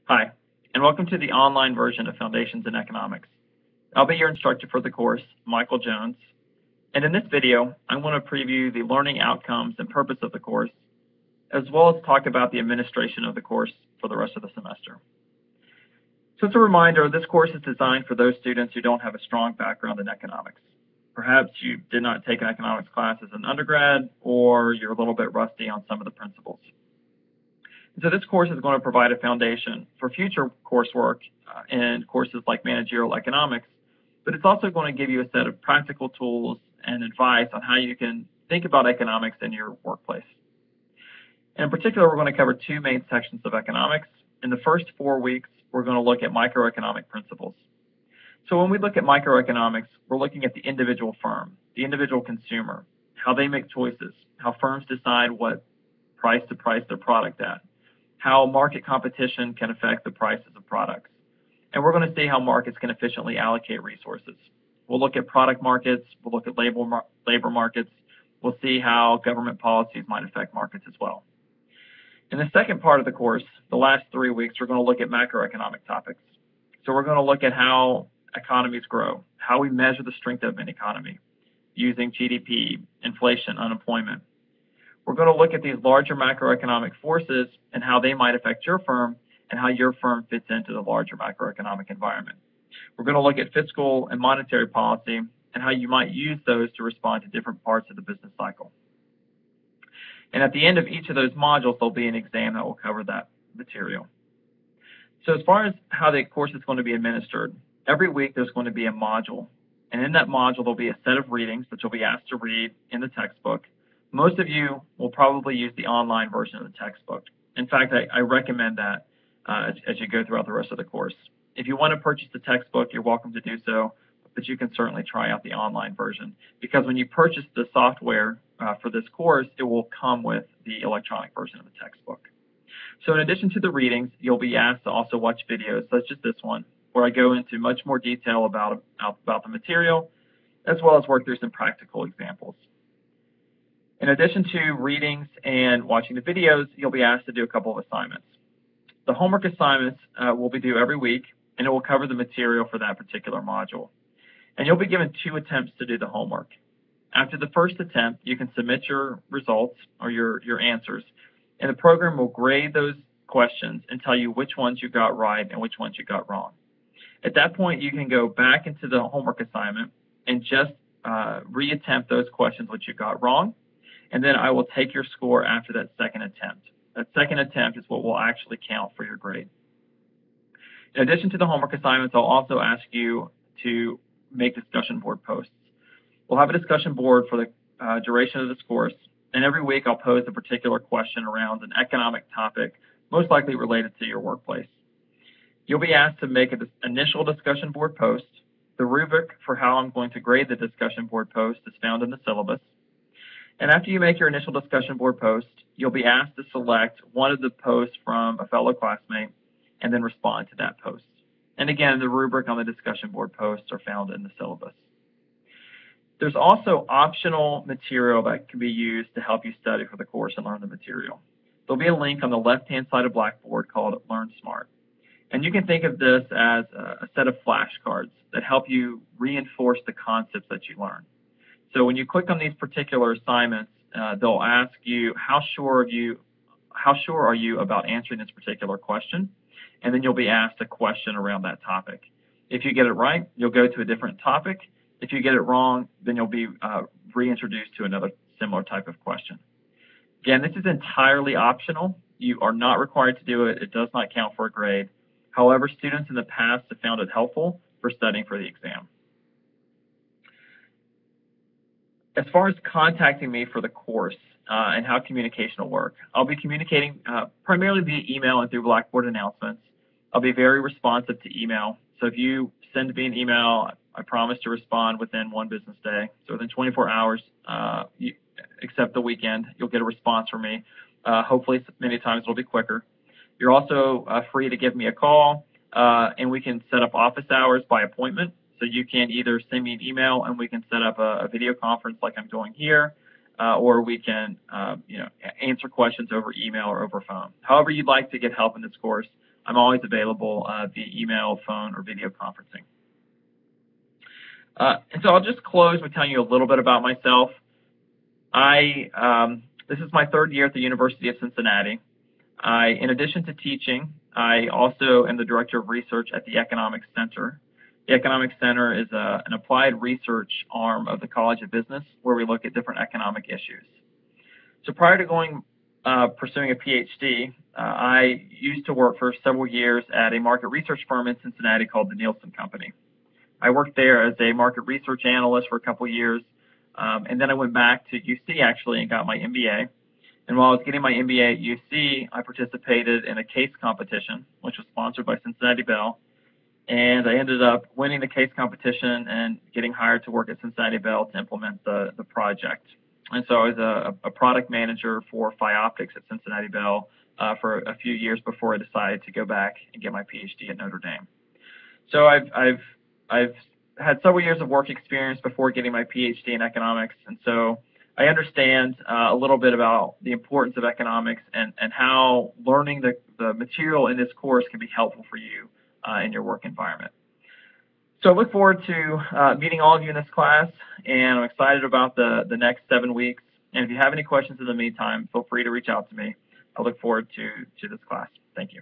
Hi, and welcome to the online version of Foundations in Economics. I'll be your instructor for the course, Michael Jones, and in this video, I want to preview the learning outcomes and purpose of the course, as well as talk about the administration of the course for the rest of the semester. So as a reminder, this course is designed for those students who don't have a strong background in economics. Perhaps you did not take an economics class as an undergrad, or you're a little bit rusty on some of the principles. So this course is going to provide a foundation for future coursework in courses like managerial economics, but it's also going to give you a set of practical tools and advice on how you can think about economics in your workplace. And in particular, we're going to cover two main sections of economics. In the first 4 weeks, we're going to look at microeconomic principles. So when we look at microeconomics, we're looking at the individual firm, the individual consumer, how they make choices, how firms decide what price to price their product at, how market competition can affect the prices of products. And we're going to see how markets can efficiently allocate resources. We'll look at product markets, we'll look at labor markets, we'll see how government policies might affect markets as well. In the second part of the course, the last 3 weeks, we're going to look at macroeconomic topics. So we're going to look at how economies grow, how we measure the strength of an economy using GDP, inflation, unemployment. We're going to look at these larger macroeconomic forces and how they might affect your firm and how your firm fits into the larger macroeconomic environment. We're going to look at fiscal and monetary policy and how you might use those to respond to different parts of the business cycle. And at the end of each of those modules, there'll be an exam that will cover that material. So as far as how the course is going to be administered, every week there's going to be a module. And in that module, there'll be a set of readings that you'll be asked to read in the textbook. Most of you will probably use the online version of the textbook. In fact, I recommend that as you go throughout the rest of the course. If you want to purchase the textbook, you're welcome to do so, but you can certainly try out the online version, because when you purchase the software for this course, it will come with the electronic version of the textbook. So in addition to the readings, you'll be asked to also watch videos such as this one, where I go into much more detail about the material, as well as work through some practical examples. In addition to readings and watching the videos, you'll be asked to do a couple of assignments. The homework assignments will be due every week, and it will cover the material for that particular module. And you'll be given 2 attempts to do the homework. After the first attempt, you can submit your results or your answers, and the program will grade those questions and tell you which ones you got right and which ones you got wrong. At that point, you can go back into the homework assignment and just reattempt those questions which you got wrong, and then I will take your score after that second attempt. That second attempt is what will actually count for your grade. In addition to the homework assignments, I'll also ask you to make discussion board posts. We'll have a discussion board for the duration of this course, and every week I'll pose a particular question around an economic topic, most likely related to your workplace. You'll be asked to make an initial discussion board post. The rubric for how I'm going to grade the discussion board post is found in the syllabus. And after you make your initial discussion board post, you'll be asked to select one of the posts from a fellow classmate and then respond to that post. And again, the rubric on the discussion board posts are found in the syllabus. There's also optional material that can be used to help you study for the course and learn the material. There'll be a link on the left-hand side of Blackboard called Learn Smart. And you can think of this as a set of flashcards that help you reinforce the concepts that you learn. So when you click on these particular assignments, they'll ask you, how sure are you about answering this particular question? And then you'll be asked a question around that topic. If you get it right, you'll go to a different topic. If you get it wrong, then you'll be reintroduced to another similar type of question. Again, this is entirely optional. You are not required to do it. It does not count for a grade. However, students in the past have found it helpful for studying for the exam. As far as contacting me for the course and how communication will work, I'll be communicating primarily via email and through Blackboard announcements. I'll be very responsive to email. So if you send me an email, I promise to respond within 1 business day. So within 24 hours, except the weekend, you'll get a response from me. Hopefully, many times it'll be quicker. You're also free to give me a call, and we can set up office hours by appointment. So you can either send me an email and we can set up a video conference like I'm doing here, or we can answer questions over email or over phone. However you'd like to get help in this course, I'm always available via email, phone, or video conferencing. And so I'll just close with telling you a little bit about myself. This is my third year at the University of Cincinnati. In addition to teaching, I also am the Director of Research at the Economics Center. The Economics Center is an applied research arm of the College of Business where we look at different economic issues. So prior to pursuing a PhD, I used to work for several years at a market research firm in Cincinnati called the Nielsen Company. I worked there as a market research analyst for a couple years, and then I went back to UC actually and got my MBA. And while I was getting my MBA at UC, I participated in a case competition, which was sponsored by Cincinnati Bell. And I ended up winning the case competition and getting hired to work at Cincinnati Bell to implement the project. And so I was a product manager for Phioptics at Cincinnati Bell for a few years before I decided to go back and get my PhD at Notre Dame. So I've had several years of work experience before getting my PhD in economics, and so I understand a little bit about the importance of economics and how learning the material in this course can be helpful for you in your work environment. So I look forward to meeting all of you in this class, and I'm excited about the next 7 weeks. And if you have any questions in the meantime, feel free to reach out to me. I look forward to this class. Thank you.